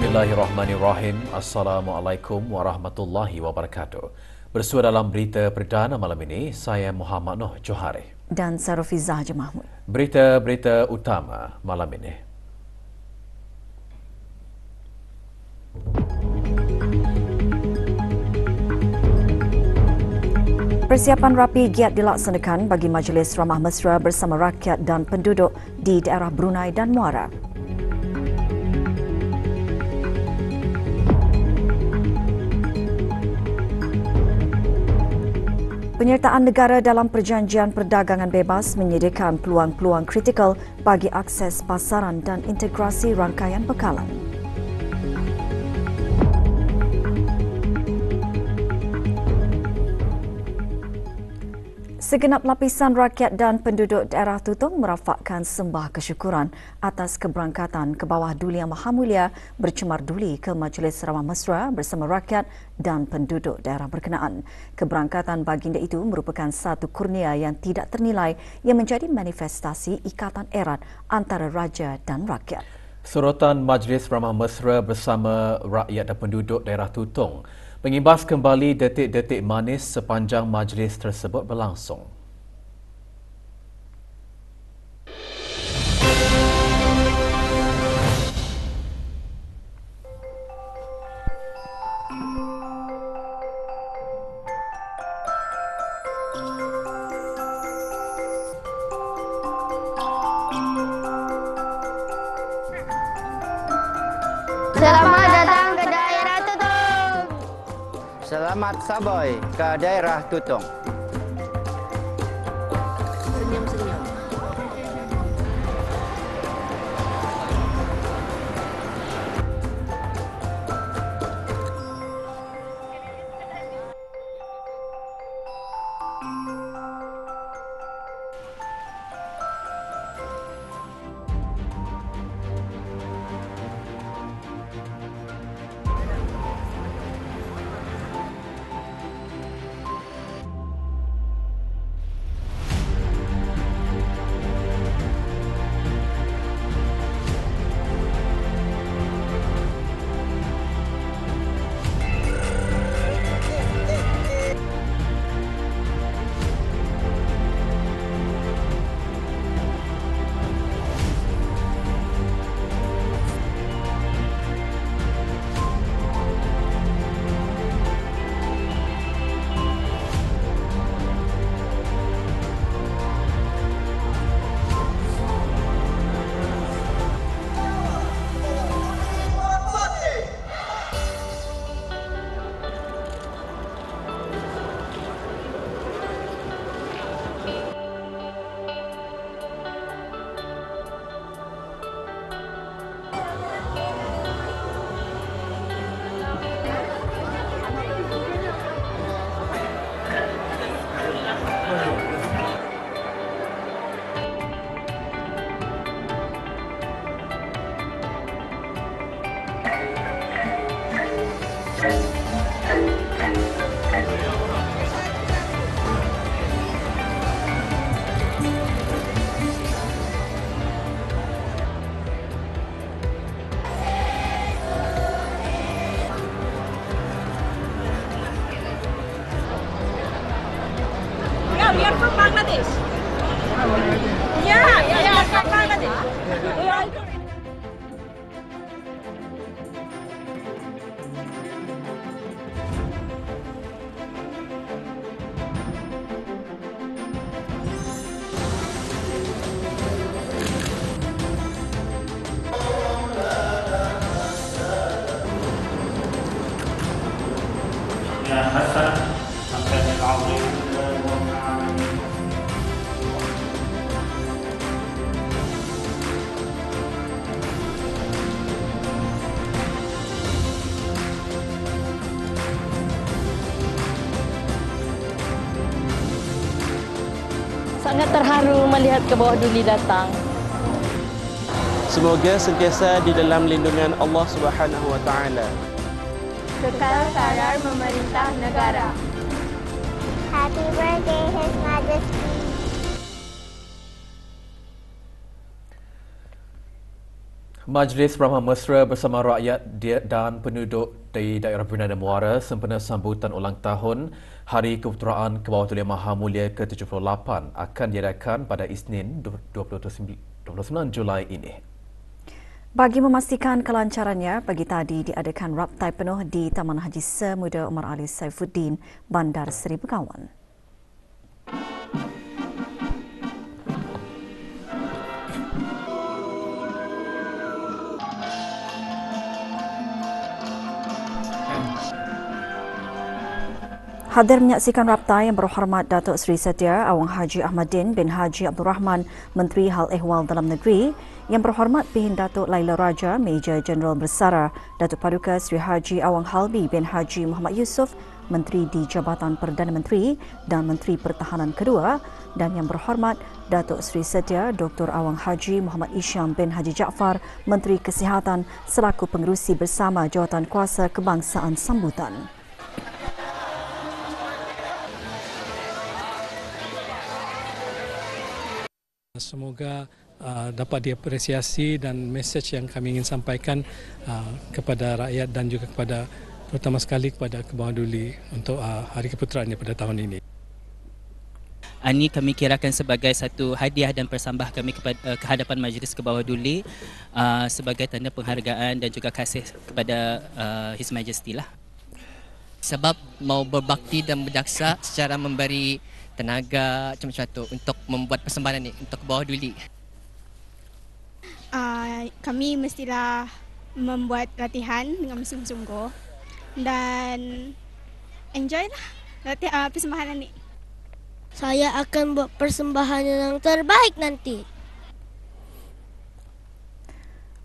Bismillahirrahmanirrahim. Assalamualaikum warahmatullahi wabarakatuh. Bersua dalam berita perdana malam ini, saya Muhammad Noh Johari. Dan Sarofizah Haji Mahmud. Berita-berita utama malam ini. Persiapan rapi giat dilaksanakan bagi Majlis Ramah Mesra bersama rakyat dan penduduk di daerah Brunei dan Muara. Penyertaan negara dalam perjanjian perdagangan bebas menyediakan peluang-peluang kritikal bagi akses pasaran dan integrasi rangkaian bekalan. Segenap lapisan rakyat dan penduduk daerah Tutong merafakkan sembah kesyukuran atas keberangkatan ke bawah Duli Yang Maha Mulia bercemar duli ke Majlis Ramah Mesra bersama rakyat dan penduduk daerah berkenaan. Keberangkatan baginda itu merupakan satu kurnia yang tidak ternilai yang menjadi manifestasi ikatan erat antara raja dan rakyat. Sorotan Majlis Ramah Mesra bersama rakyat dan penduduk daerah Tutong mengimbas kembali detik-detik manis sepanjang majlis tersebut berlangsung. Selamat datang ke daerah Tutong. Selamat saboy ke daerah Tutong. Senyum-senyum. We are from Bangladesh. Yeah, we are from Bangladesh. We are يا حسن حسن العظيم Sangat terharu melihat ke bawah Duli datang. Semoga sentiasa di dalam lindungan Allah Subhanahu wa taala. Kekal karar memerintah negara. Happy birthday, His Majesty. Majlis Beramah Mesra bersama rakyat dan penduduk di daerah Brunei dan Muara sempena sambutan ulang tahun Hari Keputeraan ke bawah Duli Yang Maha Mulia ke-78 akan diadakan pada Isnin 29 Julai ini. Bagi memastikan kelancarannya, pagi tadi diadakan raptai penuh di Taman Haji Semuda Umar Ali Saifuddin, Bandar Seri Begawan. Hadir menyaksikan raptai yang berhormat Datuk Seri Setia Awang Haji Ahmadin bin Haji Abdul Rahman, Menteri Hal Ehwal Dalam Negeri, yang berhormat Bihin Datuk Laila Raja, Major Jeneral Bersara, Datuk Paduka Seri Haji Awang Halbi bin Haji Muhammad Yusof, Menteri di Jabatan Perdana Menteri dan Menteri Pertahanan kedua, dan yang berhormat Datuk Seri Setia Dr. Awang Haji Muhammad Isyam bin Haji Jaafar, Menteri Kesihatan selaku pengerusi bersama Jawatan Kuasa Kebangsaan sambutan. Semoga dapat diapresiasi dan mesej yang kami ingin sampaikan kepada rakyat dan juga kepada terutama sekali kepada Kebawah Duli untuk Hari Keputeraannya pada tahun ini. Ini kami kirakan sebagai satu hadiah dan persambah kami ke hadapan Majlis Kebawah Duli sebagai tanda penghargaan dan juga kasih kepada His Majesty lah. Sebab mau berbakti dan berdaksa secara memberi tenaga macam-macam tu untuk membuat persembahan ni untuk Kebawah Duli. Kami mestilah membuat latihan dengan sungguh-sungguh dan enjoy lah persembahan ni. Saya akan buat persembahan yang terbaik nanti.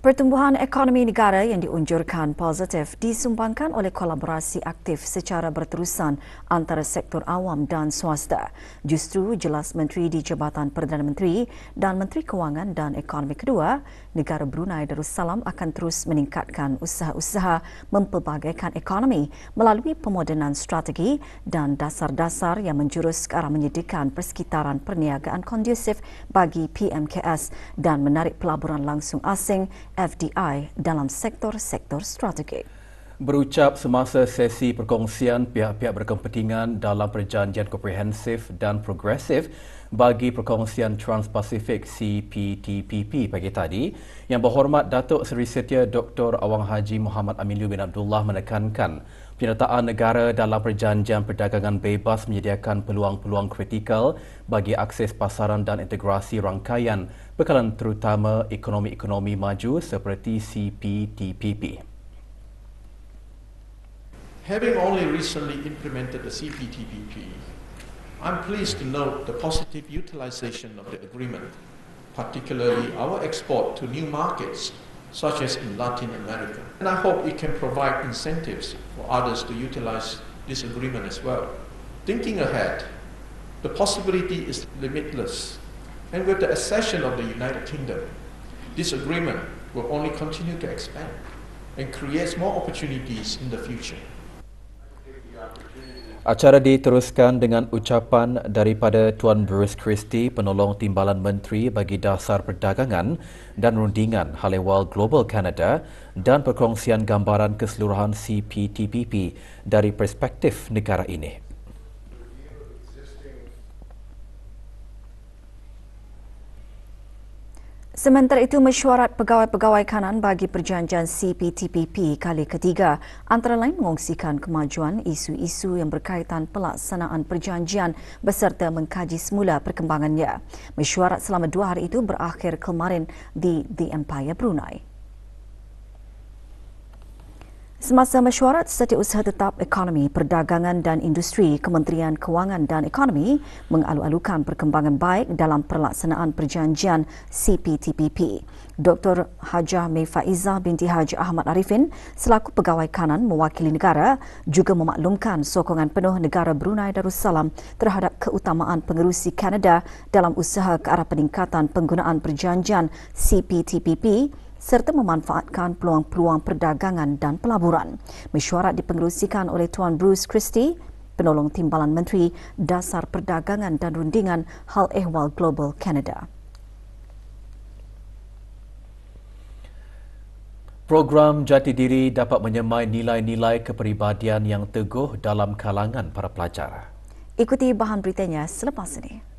Pertumbuhan ekonomi negara yang diunjurkan positif disumbangkan oleh kolaborasi aktif secara berterusan antara sektor awam dan swasta. Justru jelas Menteri di Jabatan Perdana Menteri dan Menteri Kewangan dan Ekonomi kedua, negara Brunei Darussalam akan terus meningkatkan usaha-usaha mempelbagaikan ekonomi melalui pemodenan strategi dan dasar-dasar yang menjurus ke arah menyediakan persekitaran perniagaan kondusif bagi PMKS dan menarik pelaburan langsung asing FDI dalam sektor-sektor strategik. Berucap semasa sesi perkongsian pihak-pihak berkepentingan dalam perjanjian komprehensif dan progresif bagi perkongsian Trans-Pasifik CPTPP pagi tadi, Yang Berhormat Datuk Seri Setia Dr. Awang Haji Muhammad Aminu bin Abdullah menekankan penyertaan negara dalam perjanjian perdagangan bebas menyediakan peluang-peluang kritikal bagi akses pasaran dan integrasi rangkaian bekalan terutama ekonomi-ekonomi maju seperti CPTPP. Having only recently implemented the CPTPP, I'm pleased to note the positive utilization of the agreement, particularly our export to new markets, such as in Latin America. And I hope it can provide incentives for others to utilize this agreement as well. Thinking ahead, the possibility is limitless. And with the accession of the United Kingdom, this agreement will only continue to expand and create more opportunities in the future. Acara diteruskan dengan ucapan daripada Tuan Bruce Christie, Penolong Timbalan Menteri bagi Dasar Perdagangan dan Rundingan Hal Ehwal Global Canada dan perkongsian gambaran keseluruhan CPTPP dari perspektif negara ini. Sementara itu, mesyuarat pegawai-pegawai kanan bagi perjanjian CPTPP kali ketiga antara lain mengongsikan kemajuan isu-isu yang berkaitan pelaksanaan perjanjian beserta mengkaji semula perkembangannya. Mesyuarat selama 2 hari itu berakhir kemarin di The Empire Brunei. Semasa mesyuarat Setiausaha Tetap Ekonomi, Perdagangan dan Industri, Kementerian Kewangan dan Ekonomi mengalu-alukan perkembangan baik dalam pelaksanaan perjanjian CPTPP. Dr. Hajah Mei Faizah binti Haji Ahmad Arifin selaku pegawai kanan mewakili negara juga memaklumkan sokongan penuh negara Brunei Darussalam terhadap keutamaan pengerusi Kanada dalam usaha ke arah peningkatan penggunaan perjanjian CPTPP serta memanfaatkan peluang-peluang perdagangan dan pelaburan. Mesyuarat dipengerusikan oleh Tuan Bruce Christie, penolong Timbalan Menteri Dasar Perdagangan dan Rundingan Hal Ehwal Global Kanada. Program Jati Diri dapat menyemai nilai-nilai kepribadian yang teguh dalam kalangan para pelajar. Ikuti bahan beritanya selepas ini.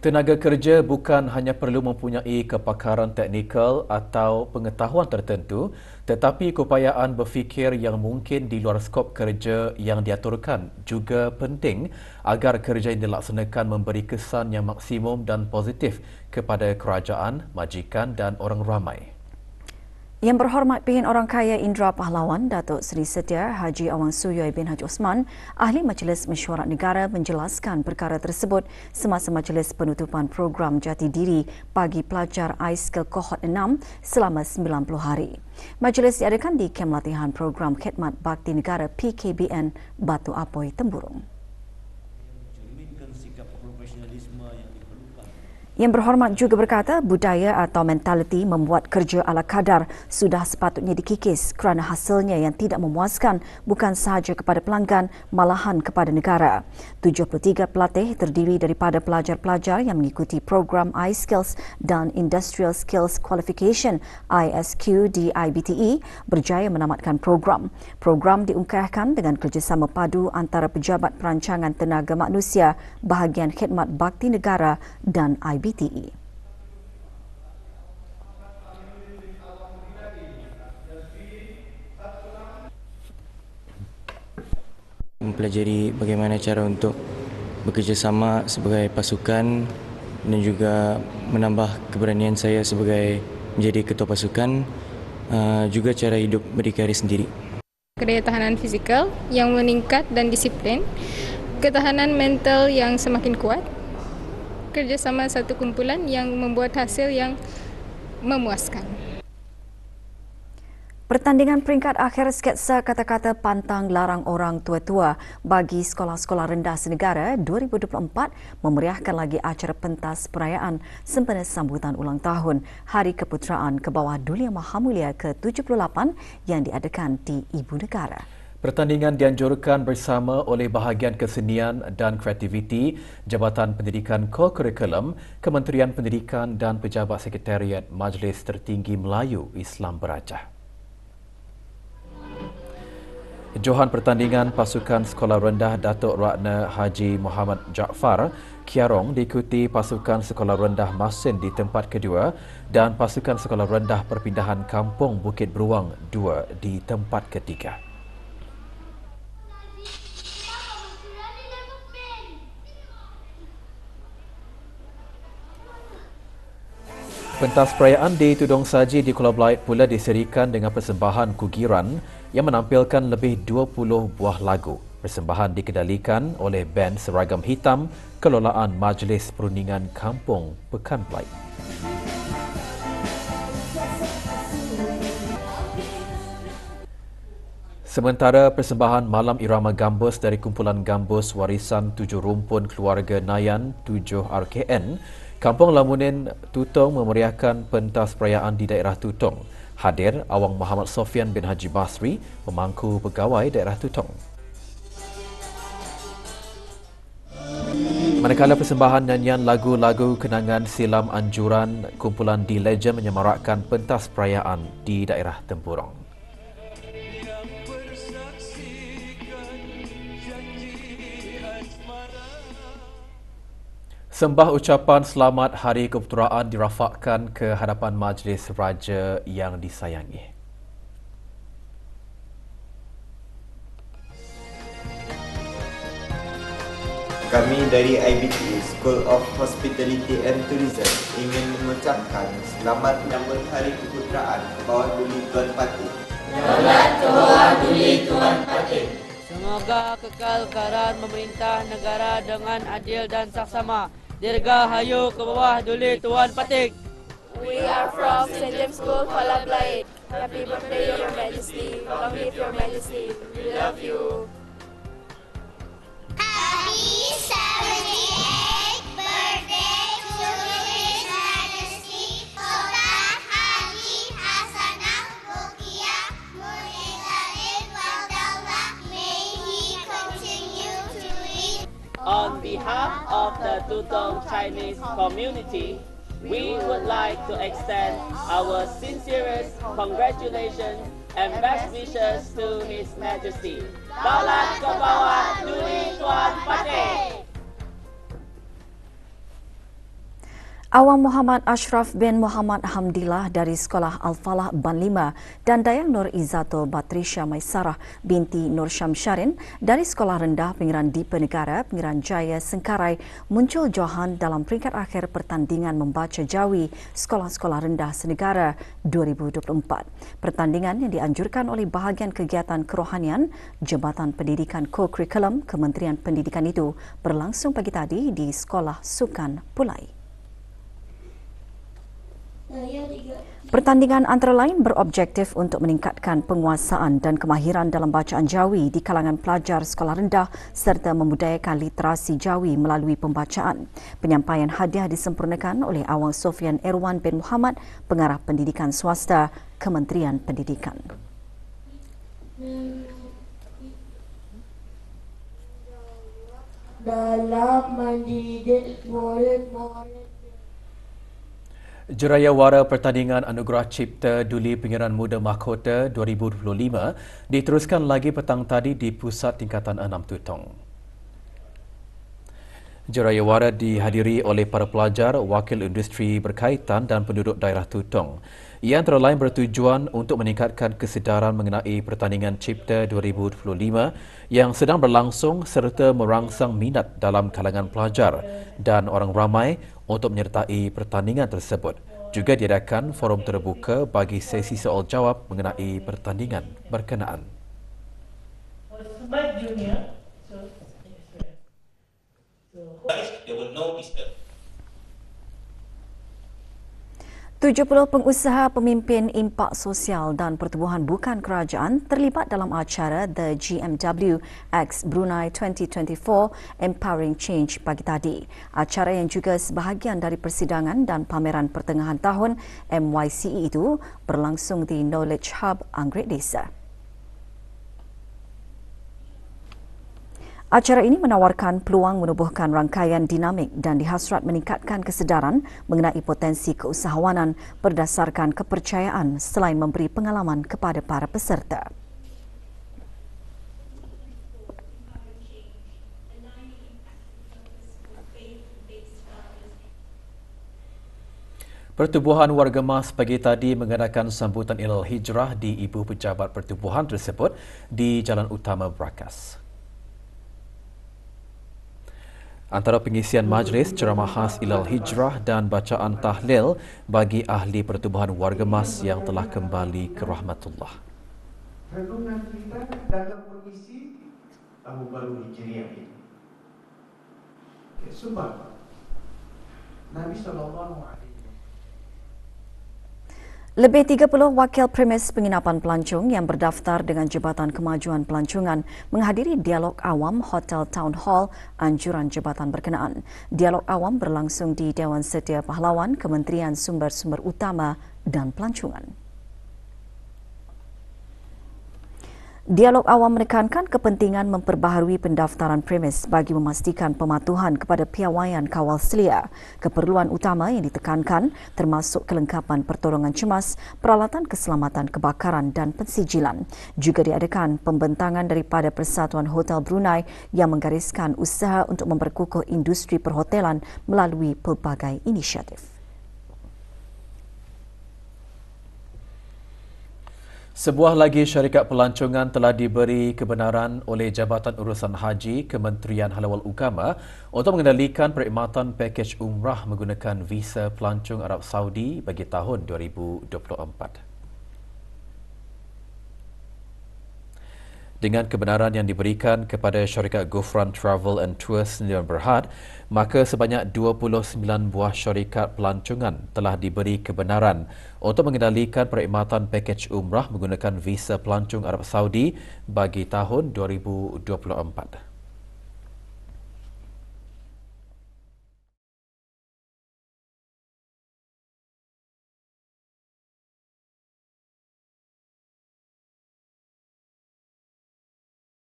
Tenaga kerja bukan hanya perlu mempunyai kepakaran teknikal atau pengetahuan tertentu, tetapi keupayaan berfikir yang mungkin di luar skop kerja yang diaturkan juga penting agar kerja yang dilaksanakan memberi kesan yang maksimum dan positif kepada kerajaan, majikan dan orang ramai. Yang berhormat Pihin Orang Kaya Indra Pahlawan, Datuk Seri Setia Haji Awang Suyoy bin Haji Osman, Ahli Majlis Mesyuarat Negara menjelaskan perkara tersebut semasa majlis penutupan program Jati Diri bagi pelajar iSkill Kohort 6 selama 90 hari. Majlis diadakan di Kem Latihan Program Khidmat Bakti Negara PKBN Batu Apoi, Temburong. Yang berhormat juga berkata budaya atau mentaliti membuat kerja ala kadar sudah sepatutnya dikikis kerana hasilnya yang tidak memuaskan bukan sahaja kepada pelanggan malahan kepada negara. 73 pelatih terdiri daripada pelajar-pelajar yang mengikuti program iSkills dan Industrial Skills Qualification ISQ di IBTE berjaya menamatkan program. Program diungkahkan dengan kerjasama padu antara Pejabat Perancangan Tenaga Manusia, Bahagian Khidmat Bakti Negara dan IBTE. Mempelajari bagaimana cara untuk bekerjasama sebagai pasukan dan juga menambah keberanian saya sebagai menjadi ketua pasukan, juga cara hidup berdikari sendiri. Kedaya tahanan fizikal yang meningkat dan disiplin, ketahanan mental yang semakin kuat, kerjasama satu kumpulan yang membuat hasil yang memuaskan. Pertandingan peringkat akhir sketsa kata-kata pantang larang orang tua-tua bagi sekolah-sekolah rendah senegara 2024 memeriahkan lagi acara pentas perayaan sempena sambutan ulang tahun Hari Keputeraan ke bawah Duli Yang Maha Mulia ke-78 yang diadakan di Ibu Negara. Pertandingan dianjurkan bersama oleh Bahagian Kesenian dan Kreativiti, Jabatan Pendidikan Co-Kurikulum, Kementerian Pendidikan dan Pejabat Sekretariat Majlis Tertinggi Melayu Islam Berajah. Johan pertandingan pasukan Sekolah Rendah Datuk Ratna Haji Muhammad Jaafar Kiarong diikuti pasukan Sekolah Rendah Masin di tempat kedua dan pasukan Sekolah Rendah Perpindahan Kampung Bukit Beruang 2 di tempat ketiga. Pentas perayaan di Tudong Saji di Kuala Belait pula diserikan dengan persembahan kugiran yang menampilkan lebih 20 buah lagu. Persembahan dikendalikan oleh band Seragam Hitam kelolaan Majlis Perundingan Kampung Pekan Belait. Sementara persembahan Malam Irama Gambus dari kumpulan Gambus Warisan 7 Rumpun Keluarga Nayan 7 RKN, Kampung Lamunin Tutong memeriahkan pentas perayaan di daerah Tutong. Hadir Awang Muhammad Sofian bin Haji Basri, pemangku pegawai daerah Tutong. Manakala persembahan nyanyian lagu-lagu kenangan silam anjuran kumpulan The Legend menyemarakkan pentas perayaan di daerah Tempurong. Sembah ucapan selamat Hari Keputeraan dirafakkan ke hadapan Majlis Raja yang disayangi. Kami dari IBT School of Hospitality and Tourism ingin mengucapkan selamat menyambut Hari Keputeraan Bawah Duli Tuan Patih. Selamat Bawah Duli Tuan Patih. Semoga kekal keadaan memerintah negara dengan adil dan saksama. Dirgahayu ke bawah Duli Tuan Patih. We are from St. James School, Kuala Belait. Happy birthday, Your Majesty. Long live Your Majesty. We love you. Happy 78th birthday to His Majesty Sultan Haji Hasanah Bolkiah Mu'izzaddin Waldallah. May he continue to lead. On behalf of the Tutong Chinese community, we would like to extend our sincerest congratulations and best wishes to His Majesty. Daulat ke bawah Duli Tuan Patih. Awang Muhammad Ashraf bin Muhammad Hamdillah dari Sekolah Al-Falah Ban 5 dan Dayang Nur Izzatul Batrisha Maisarah binti Nur Syamsharin dari Sekolah Rendah Pinggiran Dipa Negara Pinggiran Jaya Sengkarai muncul johan dalam peringkat akhir pertandingan membaca jawi Sekolah-Sekolah Rendah Senegara 2024. Pertandingan yang dianjurkan oleh Bahagian Kegiatan Kerohanian Jabatan Pendidikan Co-Curriculum Kementerian Pendidikan itu berlangsung pagi tadi di Sekolah Sukan Pulai. Pertandingan antara lain berobjektif untuk meningkatkan penguasaan dan kemahiran dalam bacaan jawi di kalangan pelajar sekolah rendah serta membudayakan literasi jawi melalui pembacaan. Penyampaian hadiah disempurnakan oleh Awang Sofian Erwan bin Muhammad, Pengarah Pendidikan Swasta Kementerian Pendidikan. Dalam mendidik murid-murid Jerayawara Pertandingan Anugerah Cipta Duli Pengiran Muda Mahkota 2025 diteruskan lagi petang tadi di Pusat Tingkatan 6 Tutong. Jerayawara dihadiri oleh para pelajar, wakil industri berkaitan dan penduduk daerah Tutong. Ia antara lain bertujuan untuk meningkatkan kesedaran mengenai Pertandingan Cipta 2025 yang sedang berlangsung serta merangsang minat dalam kalangan pelajar dan orang ramai untuk menyertai pertandingan tersebut. Juga diadakan forum terbuka bagi sesi soal jawab mengenai pertandingan berkenaan. 70 pengusaha pemimpin impak sosial dan pertubuhan bukan kerajaan terlibat dalam acara The GMW X Brunei 2024 Empowering Change pagi tadi. Acara yang juga sebahagian dari persidangan dan pameran pertengahan tahun MYCE itu berlangsung di Knowledge Hub Anggrek Desa. Acara ini menawarkan peluang menubuhkan rangkaian dinamik dan dihasrat meningkatkan kesedaran mengenai potensi keusahawanan berdasarkan kepercayaan selain memberi pengalaman kepada para peserta. Pertubuhan Warga Mas pagi tadi mengadakan sambutan Idul Hijrah di Ibu Pejabat Pertubuhan tersebut di Jalan Utama Brakas. Antara pengisian majlis, ceramah khas Idul Hijrah dan bacaan tahlil bagi ahli Pertubuhan Warga Mas yang telah kembali ke rahmatullah. Renungan kita dalam mengisi Tahun Baru Hijriah ini. Sebab Nabi SAW Lebih 30 wakil premis penginapan pelancong yang berdaftar dengan Jabatan Kemajuan Pelancongan menghadiri dialog awam Hotel Town Hall anjuran jabatan berkenaan. Dialog awam berlangsung di Dewan Setia Pahlawan Kementerian Sumber-Sumber Utama dan Pelancongan. Dialog awam menekankan kepentingan memperbaharui pendaftaran premis bagi memastikan pematuhan kepada piawaian kawal selia. Keperluan utama yang ditekankan termasuk kelengkapan pertolongan cemas, peralatan keselamatan kebakaran dan pensijilan. Juga diadakan pembentangan daripada Persatuan Hotel Brunei yang menggariskan usaha untuk memperkukuh industri perhotelan melalui pelbagai inisiatif. Sebuah lagi syarikat pelancongan telah diberi kebenaran oleh Jabatan Urusan Haji Kementerian Halal Ugama untuk mengendalikan perkhidmatan pakej umrah menggunakan visa pelancong Arab Saudi bagi tahun 2024. Dengan kebenaran yang diberikan kepada syarikat Gufran Travel and Tours Sdn Berhad, maka sebanyak 29 buah syarikat pelancongan telah diberi kebenaran untuk mengendalikan perkhidmatan pakej umrah menggunakan visa pelancong Arab Saudi bagi tahun 2024.